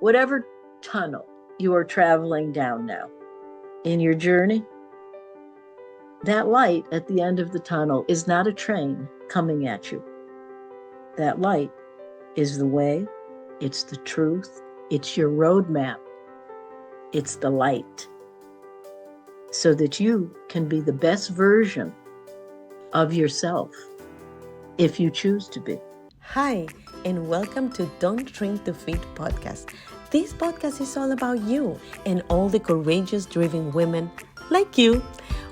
Whatever tunnel you are traveling down now in your journey, that light at the end of the tunnel is not a train coming at you. That light is the way, it's the truth, it's your roadmap, it's the light, so that you can be the best version of yourself if you choose to be. Hi, and welcome to Don't Drink to Feed podcast. This podcast is all about you and all the courageous, driven women like you.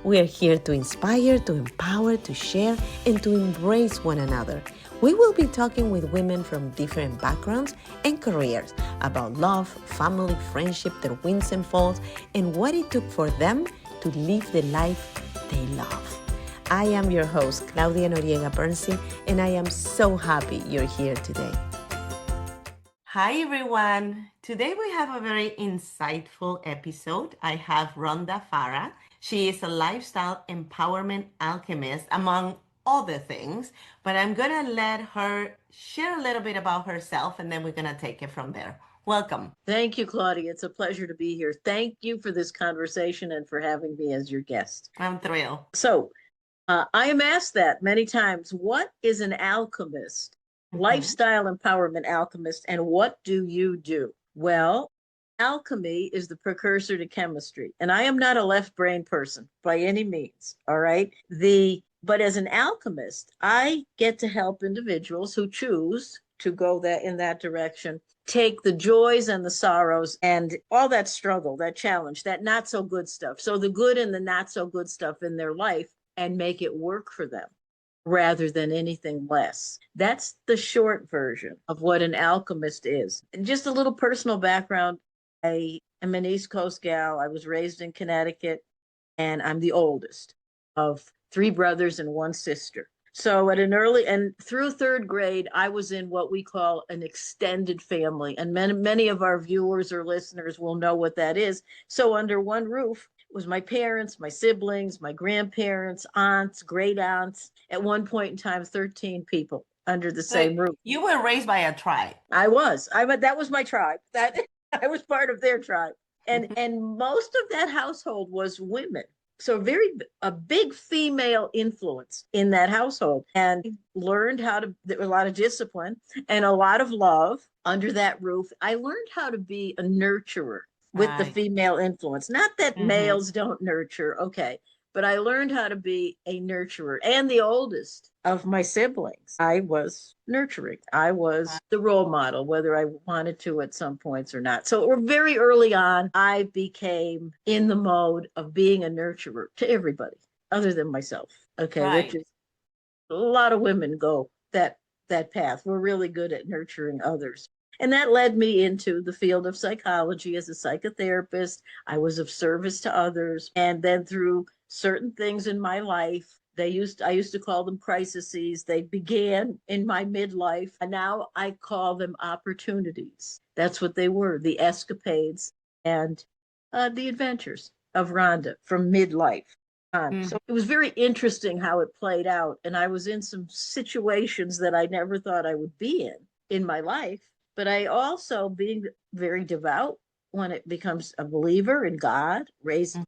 We are here to inspire, to empower, to share, and to embrace one another. We will be talking with women from different backgrounds and careers about love, family, friendship, their wins and falls, and what it took for them to live the life they love. I am your host, Claudia Noriega-Bernstein, and I am so happy you're here today. Hi, everyone. Today we have a very insightful episode. I have Rhonda Farrah. She is a lifestyle empowerment alchemist, among other things, but I'm going to let her share a little bit about herself, and then we're going to take it from there. Welcome. Thank you, Claudia. It's a pleasure to be here. Thank you for this conversation and for having me as your guest. I'm thrilled. So, I am asked that many times. What is an alchemist? Lifestyle empowerment alchemist, and what do you do? Well, alchemy is the precursor to chemistry, and I am not a left brain person by any means. All right. But as an alchemist, I get to help individuals who choose to go in that direction, take the joys and the sorrows and all that struggle, that challenge, that not so good stuff. So the good and the not so good stuff in their life, and make it work for them rather than anything less. That's the short version of what an alchemist is. And just a little personal background. I am an East Coast gal. I was raised in Connecticut, and I'm the oldest of three brothers and one sister. So and through third grade, I was in what we call an extended family. And many of our viewers or listeners will know what that is. So under one roof was my parents, my siblings, my grandparents, aunts, great aunts. At one point in time, 13 people under the same roof. You were raised by a tribe. I was. That was my tribe. That I was part of their tribe. And most of that household was women. So a big female influence in that household, and learned there was a lot of discipline and a lot of love under that roof. I learned how to be a nurturer with the female influence. Not that males don't nurture, okay, but I learned how to be a nurturer. And the oldest of my siblings, I was nurturing. I was the role model, whether I wanted to at some points or not. So very early on, I became in the mode of being a nurturer to everybody other than myself, okay, which is a lot of women go that path. We're really good at nurturing others. And that led me into the field of psychology as a psychotherapist. I was of service to others. And then through certain things in my life, I used to call them crises. They began in my midlife, and now I call them opportunities. That's what they were, the escapades and the adventures of Rhonda from midlife. So it was very interesting how it played out. And I was in some situations that I never thought I would be in my life. But I also, being very devout, when it becomes a believer in God, raised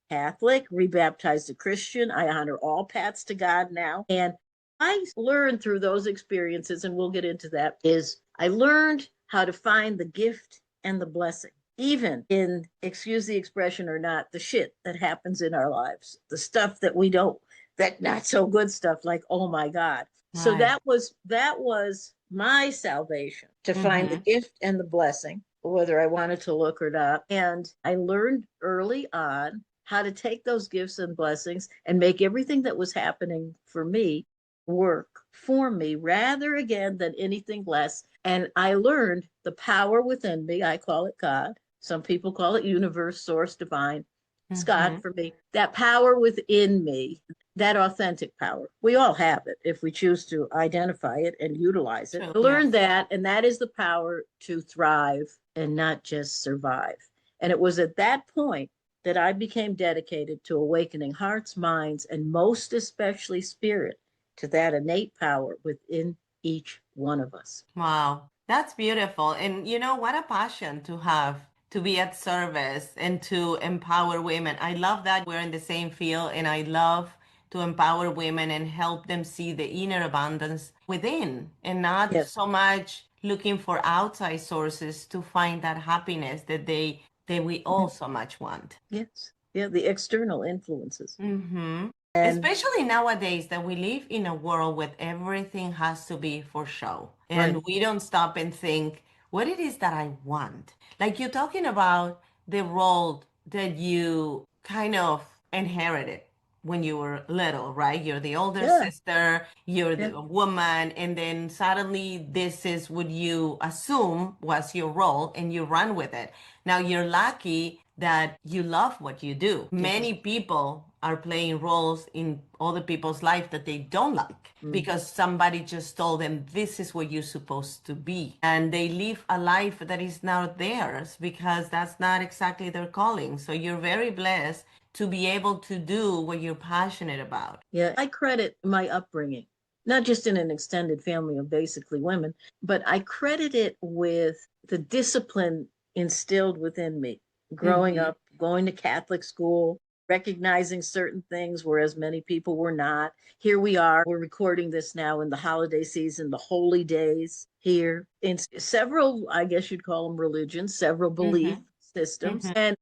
Catholic, rebaptized a Christian, I honor all paths to God now. And I learned through those experiences, and we'll get into that, is I learned how to find the gift and the blessing, even in, excuse the expression or not, the shit that happens in our lives, the stuff that we don't, that not so good stuff, like, oh my God. Right. So that was my salvation, to find the gift and the blessing, whether I wanted to look or not. And I learned early on how to take those gifts and blessings and make everything that was happening for me work for me rather again than anything less. And I learned the power within me. I call it God. Some people call it universe, source, divine. It's God for me. That power within me, that authentic power. We all have it if we choose to identify it and utilize it. I learned that, and that is the power to thrive and not just survive. And it was at that point that I became dedicated to awakening hearts, minds, and most especially spirit to that innate power within each one of us. Wow. That's beautiful. And you know, what a passion to have to be at service and to empower women. I love that we're in the same field, and I love to empower women and help them see the inner abundance within and not Yes, so much looking for outside sources to find that happiness that we all so much want. yes, yeah, the external influences. Mm-hmm. And Especially nowadays that we live in a world where everything has to be for show. right, And we don't stop and think what it is that I want. Like you're talking about the role that you kind of inherited when you were little, right? You're the older yeah, sister, you're yeah, the woman, and then suddenly this is what you assume was your role and you run with it. Now you're lucky that you love what you do. yes. Many people are playing roles in other people's life that they don't like Mm. because somebody just told them this is what you're supposed to be. And they live a life that is not theirs because that's not exactly their calling. So you're very blessed to be able to do what you're passionate about. Yeah, I credit my upbringing, not just in an extended family of basically women, but I credit it with the discipline instilled within me growing Mm-hmm. up, going to Catholic school, recognizing certain things, whereas many people were not. Here we are, we're recording this now in the holiday season, the holy days here in several, I guess you'd call them religions, several belief Mm-hmm. systems. Mm-hmm. And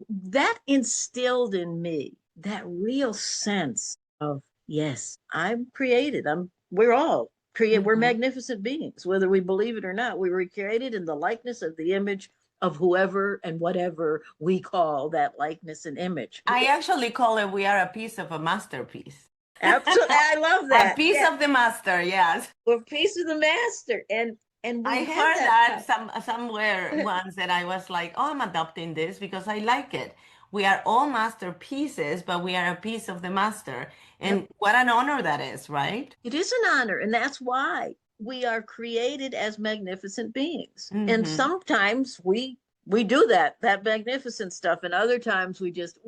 that instilled in me that real sense of, yes, I'm created. We're all created. We're Mm-hmm. magnificent beings, whether we believe it or not. We were created in the likeness of the image of whoever and whatever we call that likeness and image. I actually call it we are a piece of a masterpiece. Absolutely. I love A that. piece Yeah. of the master, yes. We're a piece of the master. And I we have heard that that power. somewhere once that I was like, oh, I'm adopting this because I like it. We are all masterpieces, but we are a piece of the master. Yep. And what an honor that is, right? It is an honor, and that's why we are created as magnificent beings. And Mm-hmm. sometimes we do that magnificent stuff, and other times we just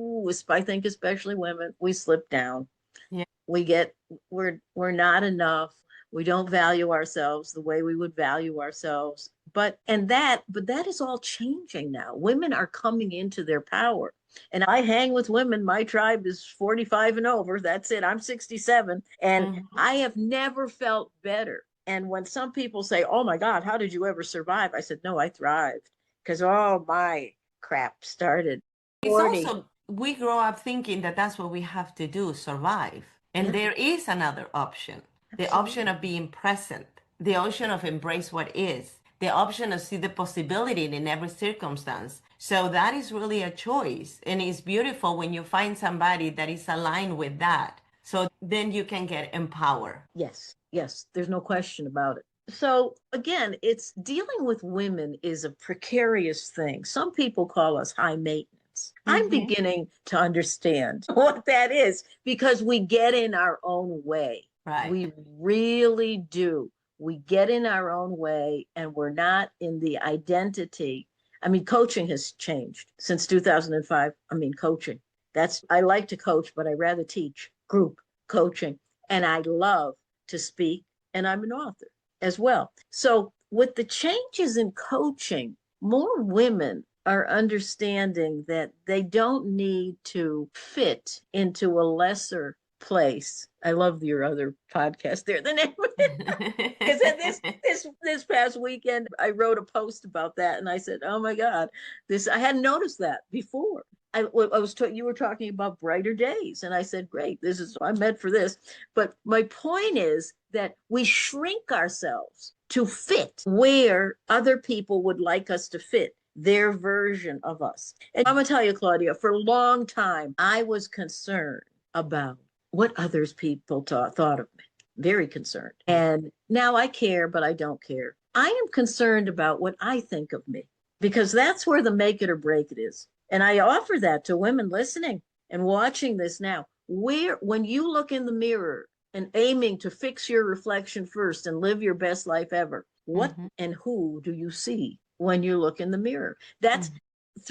I think especially women, we slip down. Yeah. We get we're not enough. We don't value ourselves the way we would value ourselves. But that is all changing now. Women are coming into their power. And I hang with women. My tribe is 45 and over. That's it. I'm 67. And Mm-hmm. I have never felt better. And when some people say, oh my God, how did you ever survive? I said, no, I thrived because all my crap started It's 40. also, we grow up thinking that that's what we have to do, survive. And Yeah, there is another option, the option absolutely. of being present, the option of embrace what is, the option of see the possibility in every circumstance. So that is really a choice. And it's beautiful when you find somebody that is aligned with that. So then you can get empowered. Yes, yes, there's no question about it. So again, it's dealing with women is a precarious thing. Some people call us high maintenance. I'm Mm-hmm. beginning to understand what that is because we get in our own way. Right. We really do. We get in our own way and we're not in the identity. I mean, coaching has changed since 2005. I mean, coaching. I like to coach, but I rather teach group coaching and I love to speak, and I'm an author as well. So, with the changes in coaching, more women are understanding that they don't need to fit into a lesser place. I love your other podcast there, the name of it. Because this past weekend, I wrote a post about that, and I said, "Oh my God, this I hadn't noticed that before." You were talking about brighter days, and I said, "Great, this is I'm meant for this." But my point is that we shrink ourselves to fit where other people would like us to fit their version of us. And I'm gonna tell you, Claudia, for a long time, I was concerned about what others people thought of me. Very concerned. And now I care, but I don't care. I am concerned about what I think of me because that's where the make it or break it is. And I offer that to women listening and watching this now. When you look in the mirror and aiming to fix your reflection first and live your best life ever, what Mm-hmm. and who do you see when you look in the mirror? That's Mm-hmm.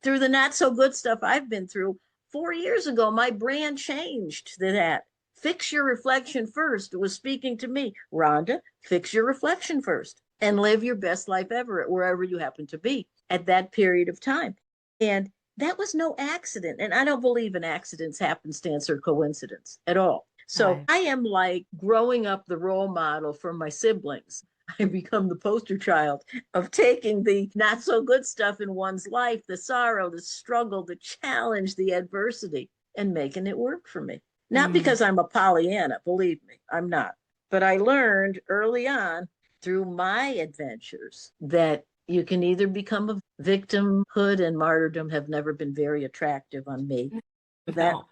through the not so good stuff I've been through. 4 years ago, my brand changed to that. Fix your reflection first. It was speaking to me. Rhonda, fix your reflection first. and live your best life ever wherever you happen to be at that period of time. And that was no accident. And I don't believe in accidents, happenstance, or coincidence at all. So Right. I am like growing up the role model for my siblings. I become the poster child of taking the not so good stuff in one's life, the sorrow, the struggle, the challenge, the adversity, and making it work for me. Not Mm. because I'm a Pollyanna, believe me, I'm not. But I learned early on through my adventures that you can either become a victimhood, and martyrdom have never been very attractive on me. That No.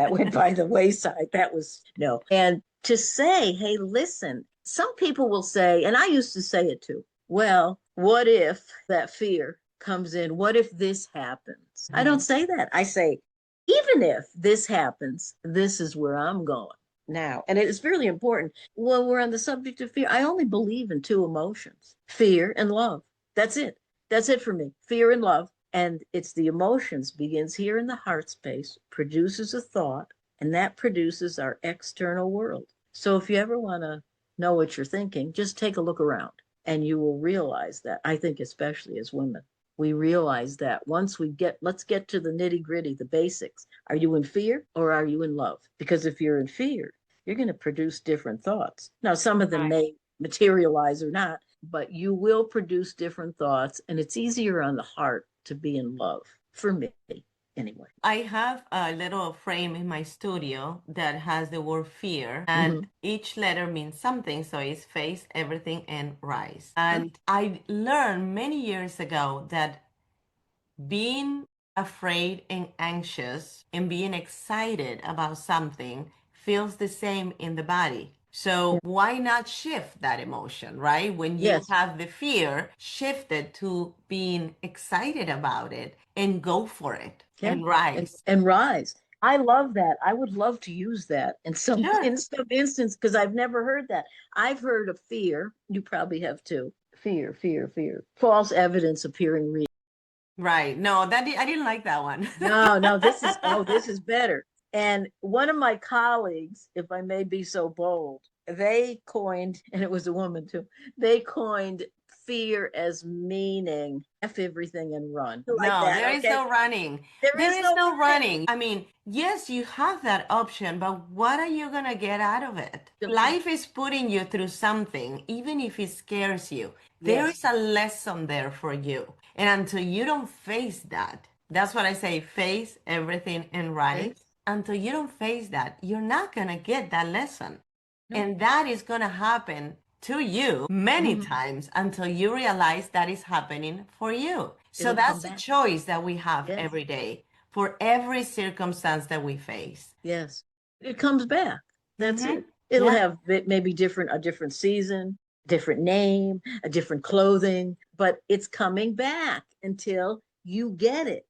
went by the wayside. That was no. And to say, hey, listen, some people will say, and I used to say it too, well, what if that fear comes in? What if this happens? I don't Mhm. say that. I say, even if this happens, this is where I'm going now. And it is really important when we're on the subject of fear. I only believe in two emotions, fear and love. That's it. That's it for me. Fear and love. And it's the emotions begins here in the heart space, produces a thought, and that produces our external world. So if you ever want to know what you're thinking, just take a look around and you will realize that. I think, especially as women, we realize that once let's get to the nitty gritty, the basics. Are you in fear or are you in love? Because if you're in fear, you're going to produce different thoughts. Now, some of them Right. may materialize or not, but you will produce different thoughts. And it's easier on the heart to be in love for me, anyway. I have a little frame in my studio that has the word fear, and Mm-hmm. each letter means something. So it's face, everything, and rise. Oh, And I learned many years ago that being afraid and anxious and being excited about something feels the same in the body. So yeah. why not shift that emotion, right? When you Yes. have the fear, shift it to being excited about it and go for it Yeah. and rise. And rise. I love that. I would love to use that Sure. in some instance because I've never heard that. I've heard of fear. You probably have too. Fear, fear, fear. False evidence appearing real. Right. No, I didn't like that one. No, no, this is better. And one of my colleagues, if I may be so bold, they coined, and it was a woman too, they coined fear as meaning F everything and run. Like No, that, there is okay? no running. There There is is no no running. running. I mean, yes, you have that option, but what are you going to get out of it? Life is putting you through something, even if it scares you. There Yes. is a lesson there for you. And until you don't face that, that's what I say, face everything and rise. Yes. Until you don't face that, you're not going to get that lesson. No. And that is going to happen to you many Mhm. times until you realize that is happening for you. So It'll come that's the back. choice that we have Yes. every day for every circumstance that we face. Yes. It comes back. That's Mm-hmm. it. It'll Yeah. have maybe a different season, different name, a different clothing, but it's coming back until you get it.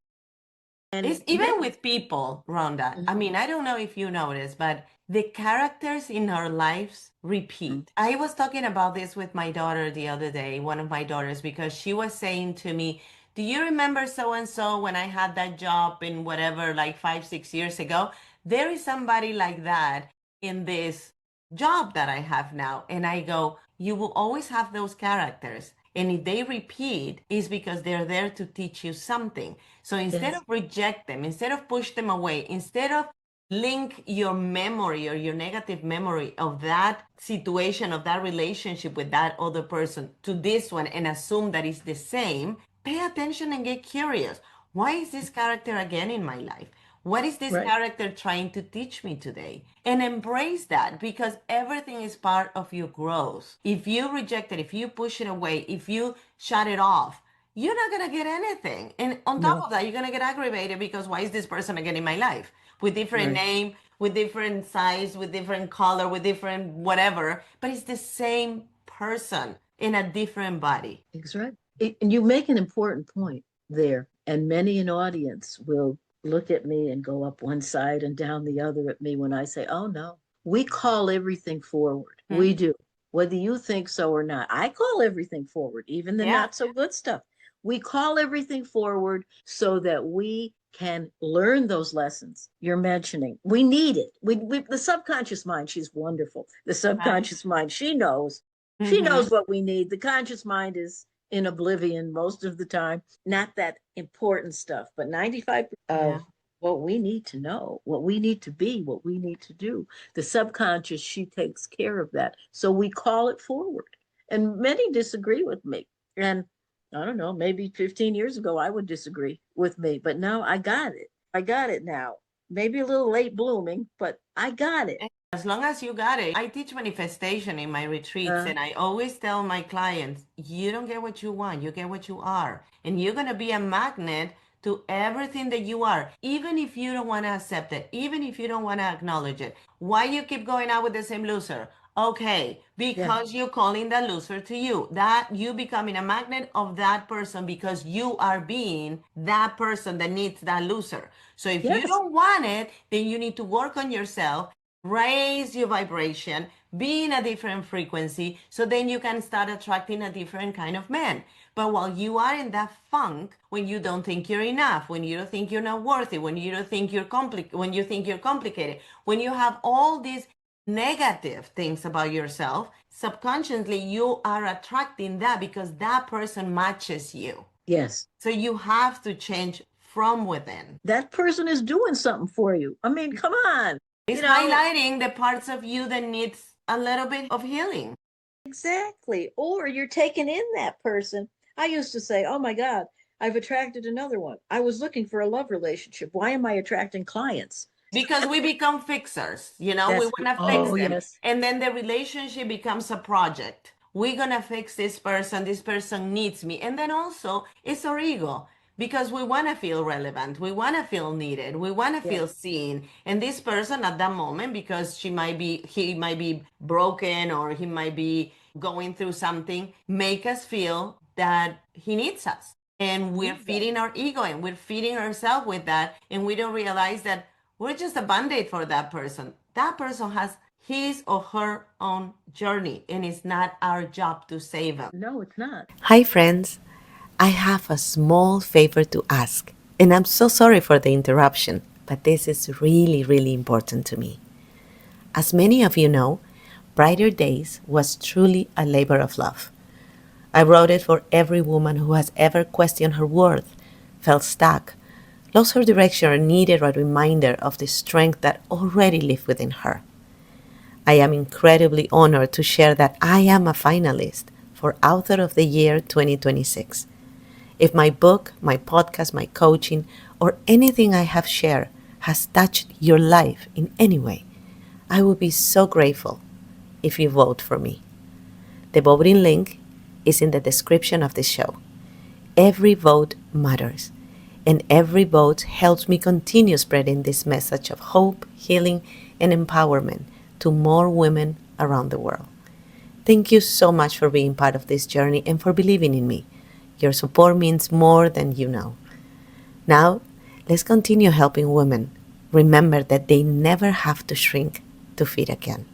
It's And even with people, Rhonda. I Mhm. mean, I don't know if you notice, but the characters in our lives Mhm. repeat. I was talking about this with my daughter the other day, one of my daughters, because she was saying to me, do you remember so and so when I had that job in whatever, like 5, 6 years ago? There is somebody like that in this job that I have now. And I go, you will always have those characters. And if they repeat, it's because they're there to teach you something. So instead of Yes. reject them, instead of push them away, instead of link your memory or your negative memory of that situation, of that relationship with that other person to this one and assume that it's the same, pay attention and get curious. Why is this character again in my life? What is this Right. character trying to teach me today? And embrace that because everything is part of your growth. If you reject it, if you push it away, if you shut it off, you're not going to get anything. And on top No. of that, you're going to get aggravated because why is this person again in my life? With different Right. name, with different size, with different color, with different whatever, but it's the same person in a different body. That's right. And you make an important point there, and many an audience will look at me and go up one side and down the other at me when I say, "Oh no, we call everything forward. Hmm? We do, whether you think so or not. I call everything forward, even the Yeah. not so good stuff. We call everything forward so that we can learn those lessons you're mentioning. We need it. The subconscious mind, she's wonderful. The Right. subconscious mind, she knows She Mm-hmm. knows what we need. The conscious mind is in oblivion most of the time. Not that important stuff, but 95% Yeah. of what we need to know, what we need to be, what we need to do. The subconscious, she takes care of that. So we call it forward. And many disagree with me. And I don't know, maybe 15 years ago, I would disagree with me, but now I got it. I got it now. Maybe a little late blooming, but I got it. As long as you got it. I teach manifestation in my retreats, Uh, and I always tell my clients, you don't get what you want, you get what you are. And you're going to be a magnet to everything that you are, even if you don't want to accept it, even if you don't want to acknowledge it. Why you keep going out with the same loser? Okay, yeah. because you're calling that loser to you. That you becoming a magnet of that person because you are being that person that needs that loser. So if you Yes. don't want it, then you need to work on yourself, raise your vibration, be in a different frequency, so then you can start attracting a different kind of man. But while you are in that funk, when you don't think you're enough, when you don't think you're not worthy, when you don't think when you think you're complicated, when you have all these negative things about yourself, subconsciously you are attracting that because that person matches you. Yes. So you have to change from within. That person is doing something for you. I mean, come on. It's You know, highlighting the parts of you that needs a little bit of healing. exactly. Or you're taking in that person. I used to say, oh my God, I've attracted another one. I was looking for a love relationship. Why am I attracting clients? Because we become fixers, we That's, want to fix oh, them. yes. And then the relationship becomes a project. We're going to fix this person needs me. And then also, it's our ego because we want to feel relevant. We want to feel needed. We want to Yes. feel seen. And this person at that moment, because he might be broken or he might be going through something, make us feel that he needs us. And we're Exactly. feeding our ego and we're feeding ourselves with that. And we don't realize that we're just a band-aid for that person. That person has his or her own journey, and it's not our job to save them. No, it's not. Hi, friends. I have a small favor to ask, and I'm so sorry for the interruption, but this is really, really important to me. As many of you know, Brighter Days was truly a labor of love. I wrote it for every woman who has ever questioned her worth, felt stuck, lost her direction, or needed a reminder of the strength that already lived within her. I am incredibly honored to share that I am a finalist for Author of the Year 2026. If my book, my podcast, my coaching, or anything I have shared has touched your life in any way, I would be so grateful if you vote for me. The voting link is in the description of this show. Every vote matters, and every vote helps me continue spreading this message of hope, healing, and empowerment to more women around the world. Thank you so much for being part of this journey and for believing in me. Your support means more than you know. Now, let's continue helping women remember that they never have to shrink to fit again.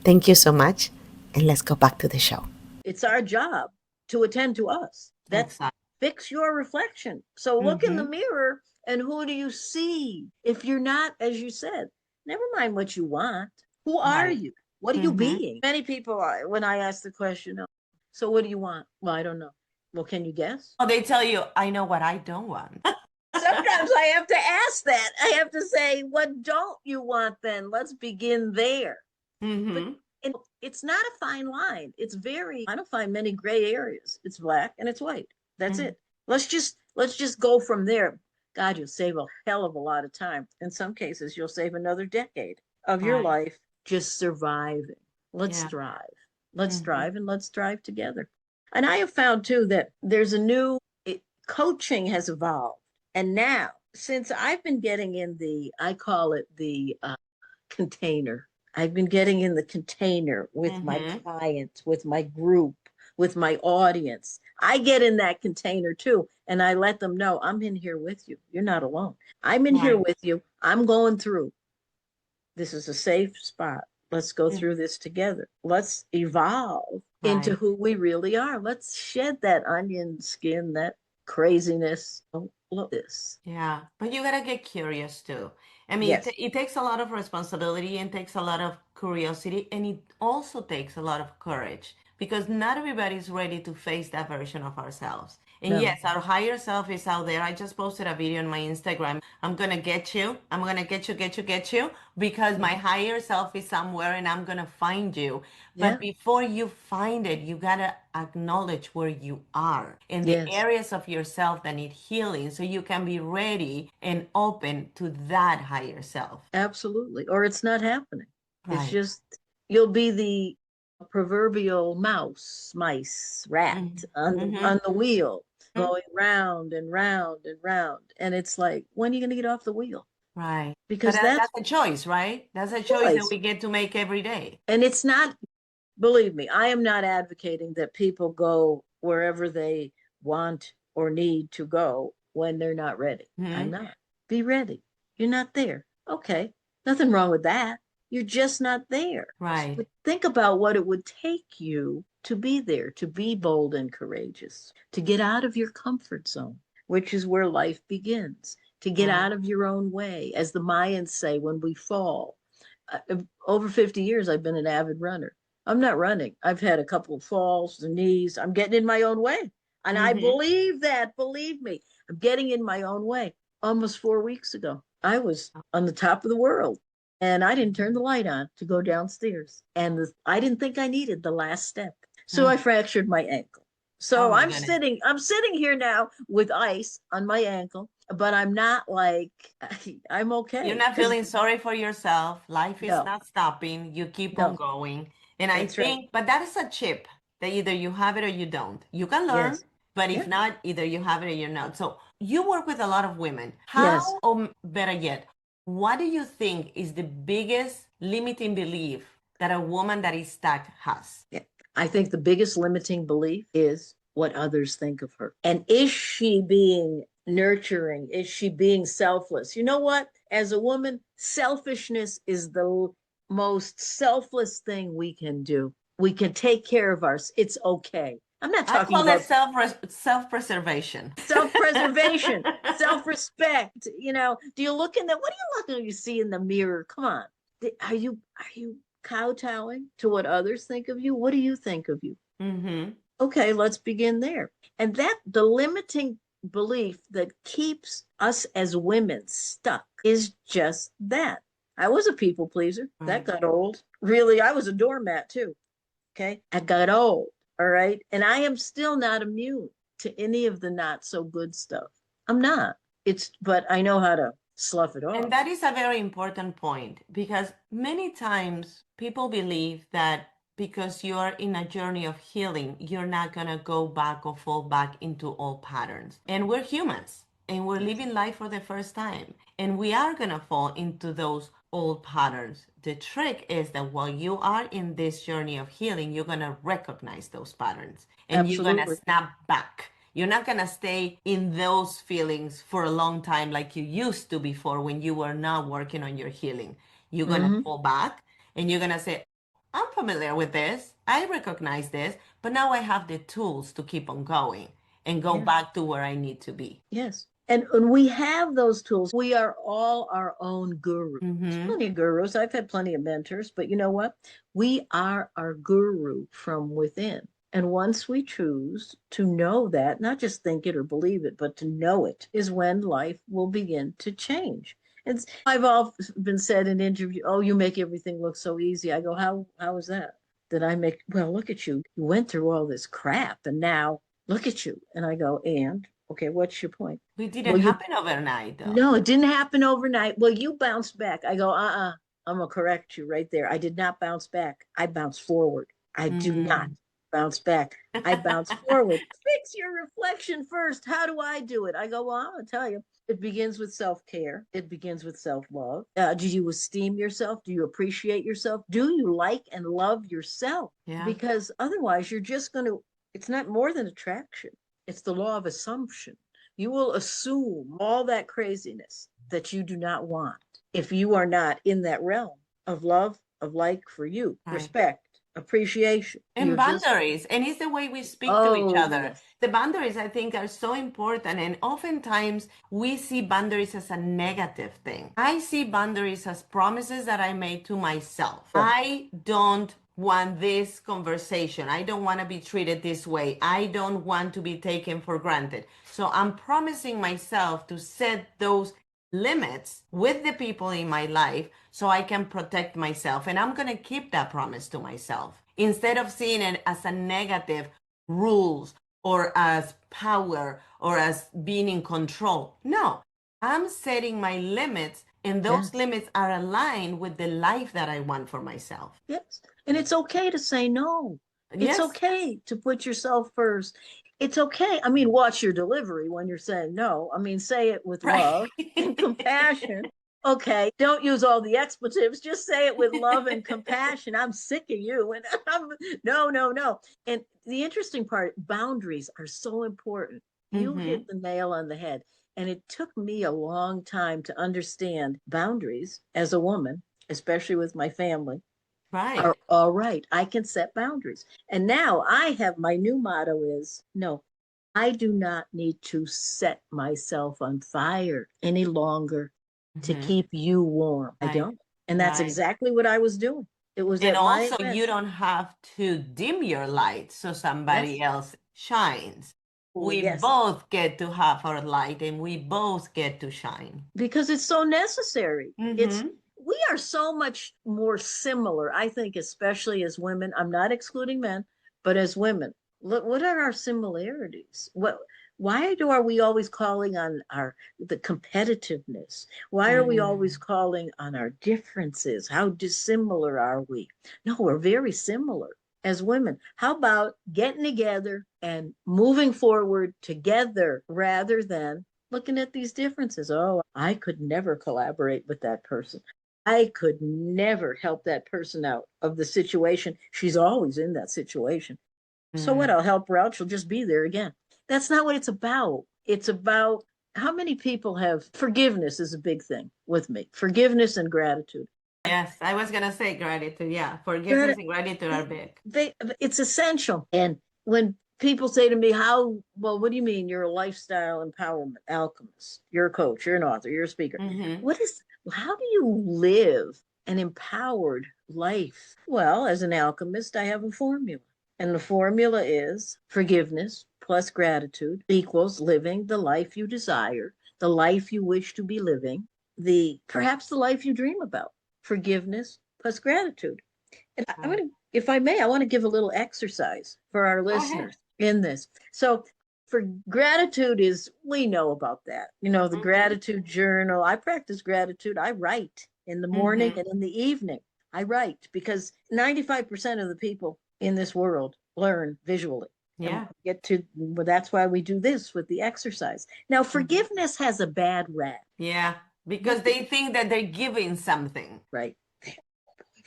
Thank you so much, and let's go back to the show. It's our job to attend to us. That's Exactly. fix your reflection. So look in the Mm-hmm. mirror and who do you see? If you're not, as you said, never mind what you want. Who are Right. you? What are you Mm-hmm. being? Many people, when I ask the question, so what do you want? Well, I don't know. Well, can you guess? Oh, they tell you, I know what I don't want. Sometimes I have to ask that. I have to say, what don't you want then? Let's begin there. But Mm-hmm. it's not a fine line. I don't find many gray areas. It's black and it's white. That's Mm-hmm. it. Let's just go from there. God, you'll save a hell of a lot of time. In some cases, you'll save another decade of your Right. life just surviving. Let's Yeah. strive. Let's Mm-hmm. strive and let's strive together. And I have found too that there's a new coaching has evolved. And now, since I've been getting in I call it the container. I've been getting in the container with my Mm-hmm. clients, with my group, with my audience. I get in that container too, and I let them know I'm in here with you. You're not alone. I'm in here Right. with you. I'm going through. This is a safe spot. Let's go Mm. through this together. Let's evolve into Right. who we really are. Let's shed that onion skin, that craziness. Oh, look this. Yeah. But you gotta get curious too. I mean, Yes. it takes a lot of responsibility and takes a lot of curiosity, and it also takes a lot of courage because not everybody is ready to face that version of ourselves. And No. yes, our higher self is out there. I just posted a video on my Instagram. I'm going to get you. I'm going to get you, because my higher self is somewhere and I'm going to find you. But Yeah. before you find it, you got to acknowledge where you are and the Yes. areas of yourself that need healing so you can be ready and open to that higher self. Absolutely. Or it's not happening. It's Right. just you'll be the proverbial mice, rat Mm-hmm. on the wheel, going round and round and round. And it's like, when are you going to get off the wheel? Right. But Because that's that's a choice, right? That's a choice that choice. we get to make every day. And it's not, believe me, I am not advocating that people go wherever they want or need to go when they're not ready. I'm Hmm. not. Be ready. You're not there. Okay. Nothing wrong with that. You're just not there. Right. But think about what it would take you to be there, to be bold and courageous, to get out of your comfort zone, which is where life begins, to get Right. out of your own way. As the Mayans say, when we fall, over 50 years, I've been an avid runner. I'm not running. I've had a couple of falls, the knees. I'm getting in my own way. And I Hmm. believe that, believe me, I'm getting in my own way. Almost 4 weeks ago, I was on the top of the world and I didn't turn the light on to go downstairs. And I didn't think I needed the last step. So I Mm. fractured my ankle. Oh So my goodness. I'm sitting here now with ice on my ankle, but I'm not like, I'm You're okay. not Because feeling sorry for yourself. Life is no, not stopping. You keep on no, going. And I that's right. think, but that is a chip that either you have it or you don't. You can learn, Yes. but if Yeah. not, either you have it or you're not. So you work with a lot of women. Yes. How, or better yet, what do you think is the biggest limiting belief that a woman that is stuck has? Yeah. I think the biggest limiting belief is what others think of her. And is she being nurturing? Is she being selfless? You know what? As a woman, selfishness is the most selfless thing we can do. We can take care of us. It's okay. I'm not I talking call it about self-preservation. self-preservation, self-respect. Do you look in the what do you look you see in the mirror? Come on. Are you kowtowing to what others think of you? What do you think of you? Mm-hmm. Okay, let's begin there. And that the limiting belief that keeps us as women stuck is just that. I was a people pleaser. That Right. got old. Really, I was a doormat too. Okay. I got old. All right. And I am still not immune to any of the not so good stuff. I'm not. But I know how to slough it And off. that is a very important point because many times people believe that because you're in a journey of healing, you're not going to go back or fall back into old patterns. And we're humans and we're Yes. living life for the first time. And we are going to fall into those old patterns. The trick is that while you are in this journey of healing, you're going to recognize those patterns and you're going to Absolutely. snap back. You're not going to stay in those feelings for a long time like you used to before when you were not working on your healing. You're going to Mm-hmm. fall back and you're going to say, I'm familiar with this. I recognize this, but now I have the tools to keep on going and go Yeah. back to where I need to be. Yes. And we have those tools. We are all our own gurus. There's Mm-hmm. plenty of gurus. I've had plenty of mentors, but you know what? We are our guru from within. And once we choose to know that, not just think it or believe it, but to know it, is when life will begin to change. I've often said in interview, "Oh, you make everything look so easy." I go, "How is that? Did I make? Well, look at you. You went through all this crap, and now look at you." And I go, "And okay, what's your point?" It didn't Well, you happen overnight though. no, it didn't happen overnight. Well, you bounced back. I go, I'm gonna correct you right there. I did not bounce back. I bounced forward. I do not Mm. bounce back. I bounce forward. Fix your reflection first. How do I do it? I go, well, I'm gonna tell you. It begins with self-care. It begins with self-love. Do you esteem yourself? Do you appreciate yourself? Do you like and love yourself? Yeah. Because otherwise, you're just gonna. It's not more than attraction. It's the law of assumption. You will assume all that craziness that you do not want if you are not in that realm of love, of like for you, Right. respect, appreciation. And You're just, boundaries, and it's the way we speak to each oh, other. yes. The boundaries, I think, are so important, and oftentimes we see boundaries as a negative thing. I see boundaries as promises that I made to myself. Yeah. I don't want this conversation. I don't want to be treated this way. I don't want to be taken for granted. So I'm promising myself to set those limits with the people in my life so I can protect myself. And I'm going to keep that promise to myself instead of seeing it as a negative rules or as power or as being in control. No, I'm setting my limits, and those limits are aligned with the life that I want for myself. Yes. And it's okay to say no. It's okay to put yourself first. It's okay. I mean, watch your delivery when you're saying no. I mean, say it with love and compassion. Okay, don't use all the expletives. Just say it with love and compassion. I'm sick of you. And no. And the interesting part, boundaries are so important. You hit the nail on the head. And it took me a long time to understand boundaries as a woman, especially with my family. Right. All right. I can set boundaries. And now I have my new motto is no, I do not need to set myself on fire any longer to keep you warm. I don't. And that's exactly what I was doing. It was and at my also event. You don't have to dim your light so somebody else shines. We both get to have our light and we both get to shine. Because it's so necessary. We are so much more similar, I think, especially as women. I'm not excluding men, but as women, look, what are our similarities? Why are we always calling on the competitiveness? Why are we always calling on our differences? How dissimilar are we? No, we're very similar as women. How about getting together and moving forward together rather than looking at these differences? Oh, I could never collaborate with that person. I could never help that person out of the situation. She's always in that situation. So what? I'll help her out. She'll just be there again. That's not what it's about. It's about how many people have forgiveness is a big thing with me. Forgiveness and gratitude. Yes, I was going to say gratitude. Yeah, forgiveness and gratitude are big. It's essential. And when people say to me, what do you mean you're a lifestyle empowerment alchemist? You're a coach, you're an author, you're a speaker. How do you live an empowered life? Well, as an alchemist, I have a formula. And the formula is forgiveness plus gratitude equals living the life you desire, the life you wish to be living, perhaps the life you dream about. Forgiveness plus gratitude. And if I may, I want to give a little exercise for our listeners in this. So for gratitude we know about that. The gratitude journal. I practice gratitude. I write in the morning and in the evening. I write because 95% of the people in this world learn visually. That's why we do this with the exercise. Now, forgiveness has a bad rap. Yeah, because they think that they're giving something. Right.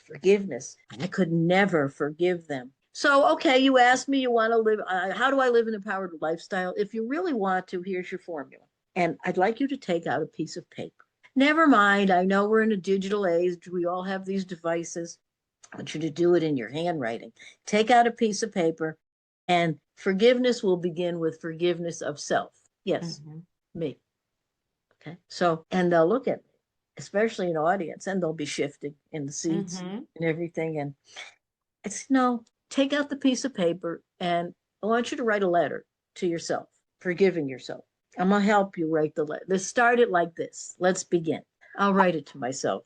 Forgiveness. I could never forgive them. So, okay, you asked me, you want to live, how do I live an empowered lifestyle? If you really want to, here's your formula. And I'd like you to take out a piece of paper. Never mind, I know we're in a digital age. We all have these devices. I want you to do it in your handwriting. Take out a piece of paper, and forgiveness will begin with forgiveness of self. Yes, me. Okay, so, and they'll look at me, especially an audience, and they'll be shifting in the seats and everything. And it's take out the piece of paper, and I want you to write a letter to yourself, forgiving yourself. I'm going to help you write the letter. Let's start it like this. Let's begin. I'll write it to myself.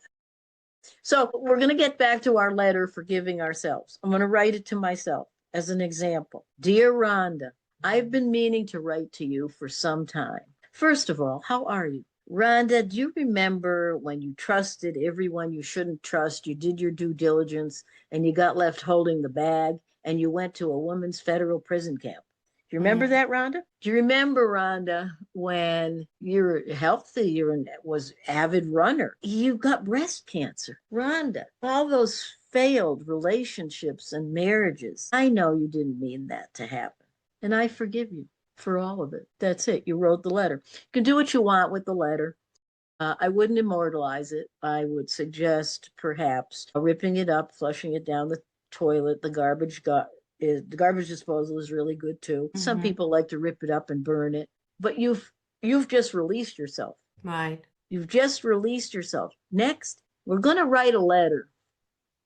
So we're going to get back to our letter, forgiving ourselves. I'm going to write it to myself as an example. Dear Rhonda, I've been meaning to write to you for some time. First of all, how are you? Rhonda, do you remember when you trusted everyone you shouldn't trust? You did your due diligence and you got left holding the bag and you went to a women's federal prison camp. Do you remember that, Rhonda? Do you remember, Rhonda, when you're healthy, was avid runner, you got breast cancer? Rhonda, all those failed relationships and marriages, I know you didn't mean that to happen. And I forgive you for all of it. That's it. You wrote the letter. You can do what you want with the letter. I wouldn't immortalize it. I would suggest perhaps ripping it up, flushing it down the toilet. The garbage disposal is really good too. Some people like to rip it up and burn it, but you've just released yourself. Right. You've just released yourself. Next, we're going to write a letter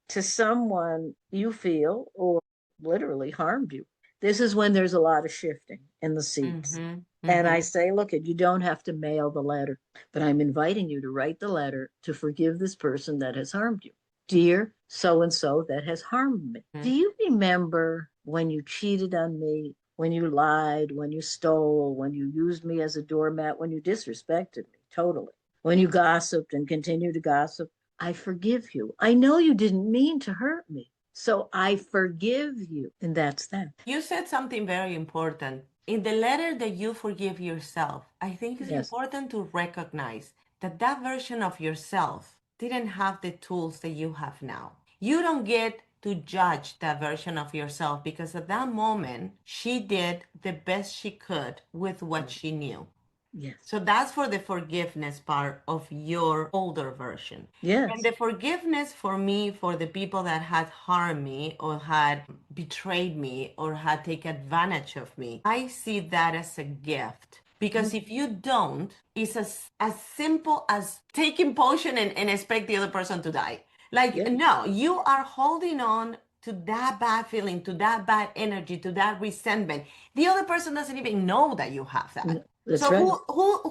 to someone you feel or literally harmed you. This is when there's a lot of shifting in the seats. And I say, look, you don't have to mail the letter, but I'm inviting you to write the letter to forgive this person that has harmed you. Dear so and so that has harmed me. Do you remember when you cheated on me, when you lied, when you stole, when you used me as a doormat, when you disrespected me totally, when you gossiped and continue to gossip? I forgive you. I know you didn't mean to hurt me. So I forgive you. And that's that. You said something very important. In the letter that you forgive yourself, I think it's important to recognize that that version of yourself didn't have the tools that you have now. You don't get to judge that version of yourself because at that moment, she did the best she could with what she knew. Yes. So that's for the forgiveness part of your older version. Yes. And the forgiveness for me, for the people that had harmed me or had betrayed me or had taken advantage of me, I see that as a gift. Because if you don't, it's as simple as taking potion and expect the other person to die. Like, no, you are holding on to that bad feeling, to that bad energy, to that resentment. The other person doesn't even know that you have that. That's so right.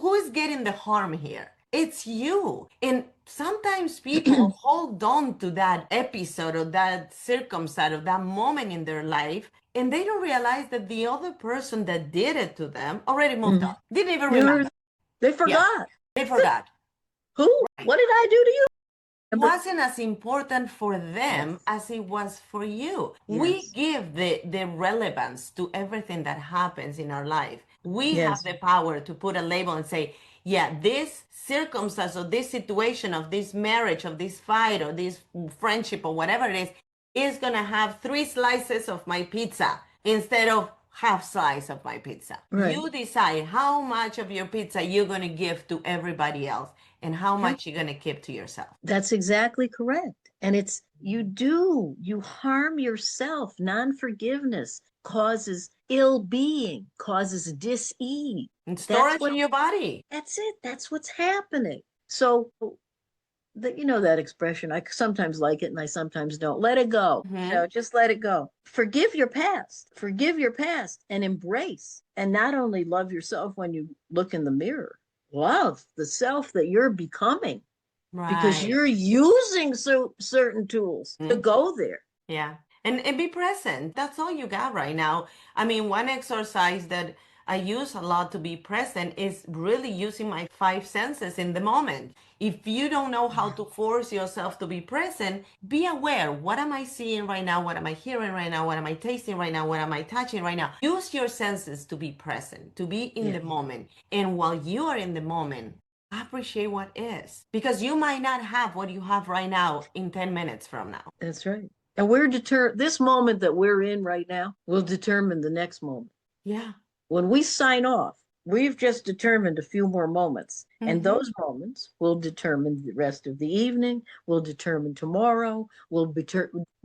who is getting the harm here? It's you. And sometimes people hold on to that episode or that circumstance or that moment in their life, and they don't realize that the other person that did it to them already moved on. Didn't even remember. They forgot. They forgot. Who? Right. What did I do to you? It wasn't as important for them as it was for you. We give the relevance to everything that happens in our life. We have the power to put a label and say, yeah, this circumstance or this situation of this marriage, of this fight or this friendship or whatever it is going to have 3 slices of my pizza instead of half slice of my pizza. Right. You decide how much of your pizza you're going to give to everybody else and how much you're going to keep to yourself. That's exactly correct. And it's, you harm yourself. Non-forgiveness causes ill-being, causes dis-ease. And storage in your body. That's it. That's what's happening. So, that expression, I sometimes like it and I sometimes don't. Let it go. Just let it go. Forgive your past. Forgive your past and embrace. And not only love yourself when you look in the mirror, love the self that you're becoming. Right. Because you're using certain tools to go there. Yeah. And be present. That's all you got right now. I mean, one exercise that I use a lot to be present is really using my 5 senses in the moment. If you don't know how to force yourself to be present, be aware. What am I seeing right now? What am I hearing right now? What am I tasting right now? What am I touching right now? Use your senses to be present, to be in the moment. And while you are in the moment, appreciate what is. Because you might not have what you have right now in 10 minutes from now. That's right. And this moment that we're in right now will determine the next moment. Yeah. When we sign off, we've just determined a few more moments. And those moments will determine the rest of the evening, will determine tomorrow, will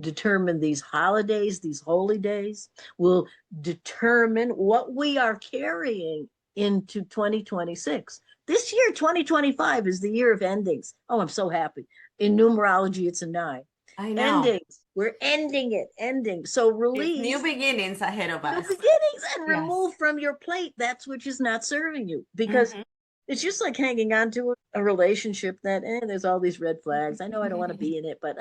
determine these holidays, these holy days, will determine what we are carrying into 2026. This year, 2025, is the year of endings. Oh, I'm so happy. In numerology, it's a 9. I know. Endings. We're ending it. Ending. So release. It's new beginnings ahead of us. New beginnings, and remove from your plate that's which is not serving you. Because it's just like hanging on to a relationship that, there's all these red flags. I know I don't want to be in it, but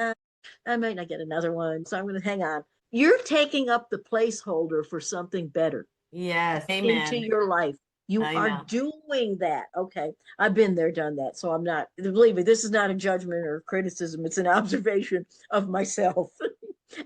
I might not get another one. So I'm going to hang on. You're taking up the placeholder for something better. Yes. Amen. Into your life. You are doing that. Okay. I've been there, done that. So I'm not, believe me, this is not a judgment or criticism. It's an observation of myself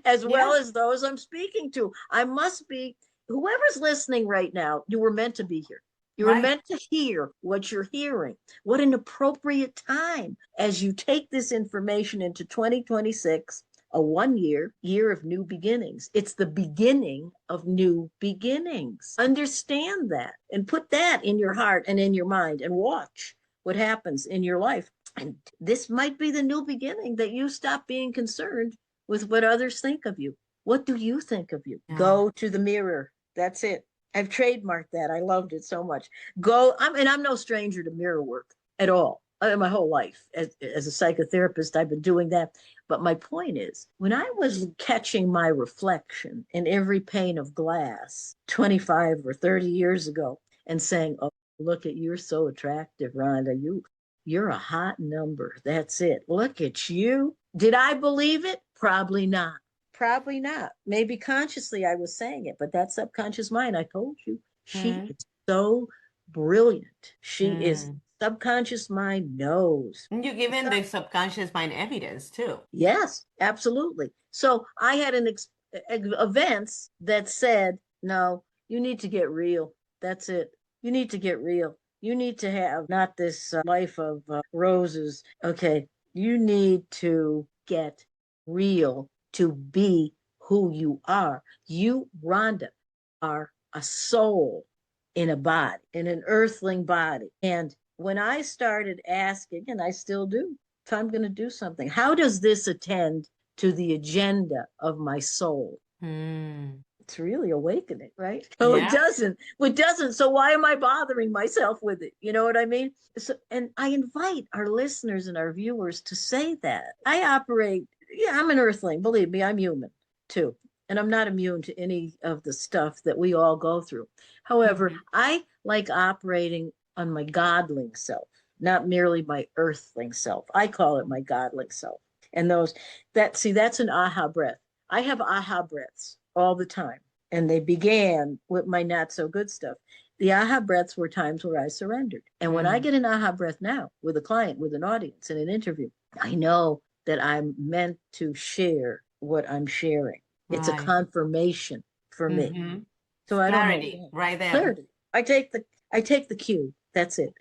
as well as those I'm speaking to. I must be, whoever's listening right now, you were meant to be here. You were meant to hear what you're hearing. What an appropriate time as you take this information into 2026. A 1-year of new beginnings. It's the beginning of new beginnings. Understand that and put that in your heart and in your mind and watch what happens in your life. And this might be the new beginning that you stop being concerned with what others think of you. What do you think of you? Yeah. Go to the mirror. That's it. I've trademarked that. I loved it so much. I'm no stranger to mirror work at all. My whole life as a psychotherapist, I've been doing that. But my point is, when I was catching my reflection in every pane of glass 25 or 30 years ago and saying, oh, look at, you're so attractive, Rhonda. You're a hot number. That's it. Look at you. Did I believe it? Probably not. Probably not. Maybe consciously I was saying it, but that subconscious mind, I told you, she is so brilliant. She is, subconscious mind knows. You're giving the subconscious mind evidence too. Yes, absolutely. So I had events that said, no, you need to get real. That's it. You need to get real. You need to have not this life of roses. Okay. You need to get real to be who you are. You, Rhonda, are a soul in a body, in an earthling body. And when I started asking, and I still do, if I'm going to do something, how does this attend to the agenda of my soul? It's really awakening, right? Oh, yeah. It doesn't. So why am I bothering myself with it? You know what I mean? So, and I invite our listeners and our viewers to say that. I operate, I'm an earthling. Believe me, I'm human too. And I'm not immune to any of the stuff that we all go through. However, I like operating on my godling self, not merely my earthling self. I call it my godling self. And that's an aha breath. I have aha breaths all the time. And they began with my not so good stuff. The aha breaths were times where I surrendered. And when I get an aha breath now with a client, with an audience, in an interview, I know that I'm meant to share what I'm sharing. Right. It's a confirmation for me. So I clarity, don't know. Right there. Clarity. I take the cue. That's it.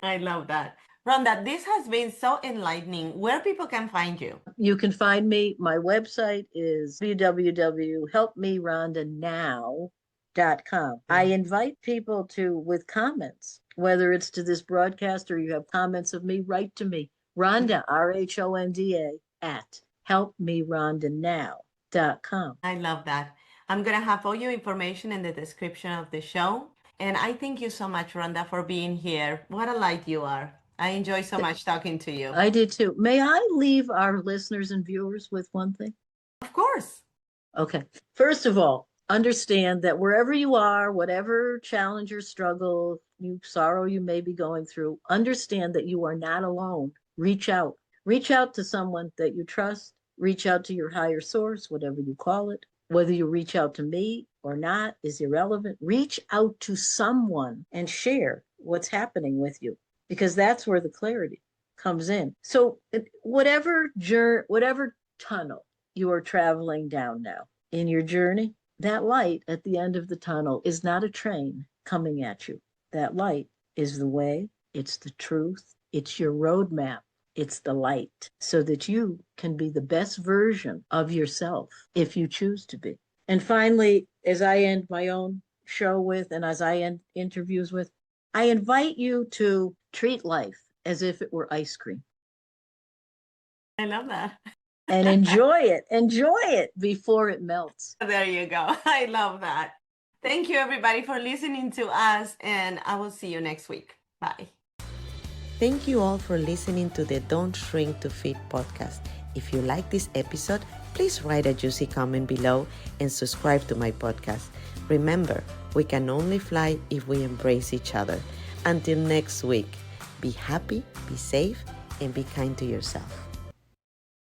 I love that. Rhonda, this has been so enlightening. Where people can find you? You can find me. My website is www.helpmerondanow.com. I invite people to, with comments, whether it's to this broadcast or you have comments of me, write to me. Rhonda, RHONDA, at helpmerondanow.com. I love that. I'm going to have all your information in the description of the show. And I thank you so much, Rhonda, for being here. What a light you are. I enjoy so much talking to you. I did too. May I leave our listeners and viewers with one thing? Of course. Okay. First of all, understand that wherever you are, whatever challenge or struggle, sorrow you may be going through, understand that you are not alone. Reach out. Reach out to someone that you trust. Reach out to your higher source, whatever you call it. Whether you reach out to me or not is irrelevant. Reach out to someone and share what's happening with you, because that's where the clarity comes in. So whatever tunnel you are traveling down now in your journey, that light at the end of the tunnel is not a train coming at you. That light is the way, it's the truth, it's your roadmap, it's the light, so that you can be the best version of yourself if you choose to be. And finally, as I end my own show with, and as I end interviews with, I invite you to treat life as if it were ice cream. I love that. And enjoy it before it melts. There you go. I love that. Thank you, everybody, for listening to us, and I will see you next week. Bye. Thank you all for listening to the Don't Shrink to Fit podcast. If you like this episode, please write a juicy comment below and subscribe to my podcast. Remember, we can only fly if we embrace each other. Until next week, be happy, be safe, and be kind to yourself.